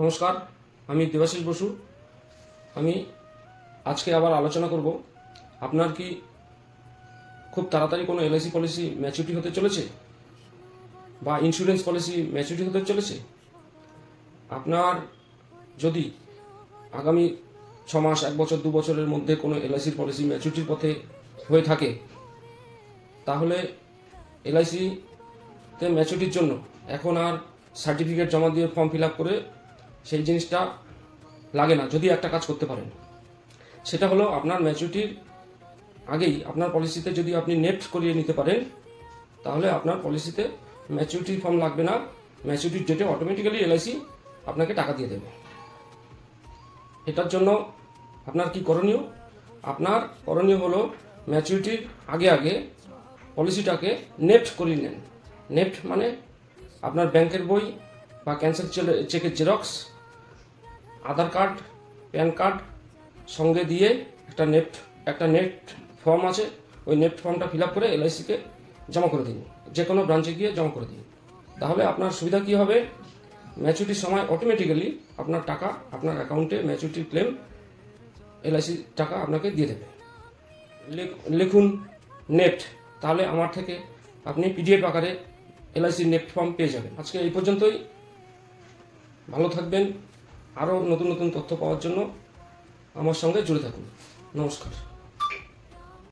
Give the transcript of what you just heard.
নমস্কার, আমি দেবাশিস বসু। আমি আজকে আবার আলোচনা করব, আপনার কি খুব তাড়াতাড়ি কোনো এলআইসি পলিসি ম্যাচুরিটি হতে চলেছে বা ইন্স্যুরেন্স পলিসি ম্যাচুরিটি হতে চলেছে। আপনার যদি আগামী 6 মাস, 1 বছর, 2 বছরের মধ্যে কোনো এলআইসির পলিসি ম্যাচুরিটির পথে হয়ে থাকে, তাহলে এলআইসিতে ম্যাচুরিটির জন্য এখন আর সার্টিফিকেট জমা দিয়ে ফর্ম ফিল আপ করে সেই জিনিসটা লাগে না। যদি একটা কাজ করতে পারেন, সেটা হলো আপনার ম্যাচুরিটির আগেই আপনার পলিসিতে যদি আপনি নেফট করিয়ে নিতে পারেন, তাহলে আপনার পলিসিতে ম্যাচুরিটি ফর্ম লাগবে না। ম্যাচুরিটির ডেটে অটোমেটিক্যালি এলআইসি আপনাকে টাকা দিয়ে দেবে। এটার জন্য আপনার কি করণীয়? আপনার করণীয় হলো ম্যাচুরিটির আগে আগে পলিসিটাকে নেফট করিয়ে নেন। নেফট মানে আপনার ব্যাংকের বই বা ক্যান্সেল চেকের জেরক্স, আধার কার্ড, প্যান কার্ড সঙ্গে দিয়ে একটা নেফট ফর্ম আছে, ওই নেফট ফর্মটা ফিল আপ করে এলআইসিকে জমা করে দিন। যে কোনো ব্রাঞ্চে গিয়ে জমা করে দিন। তাহলে আপনার সুবিধা কী হবে? ম্যাচুরিটির সময় অটোমেটিক্যালি আপনার টাকা আপনার অ্যাকাউন্টে ম্যাচুরিটির ক্লেম এলআইসি টাকা আপনাকে দিয়ে দেবে। লিখুন নেফট, তাহলে আমার থেকে আপনি পিডিএফ আকারে এলআইসির নেফট ফর্ম পেয়ে যাবেন। আজকে এই পর্যন্তই। ভালো থাকবেন। আরও নতুন নতুন তথ্য পাওয়ার জন্য আমার সঙ্গে জুড়ে থাকুন। নমস্কার।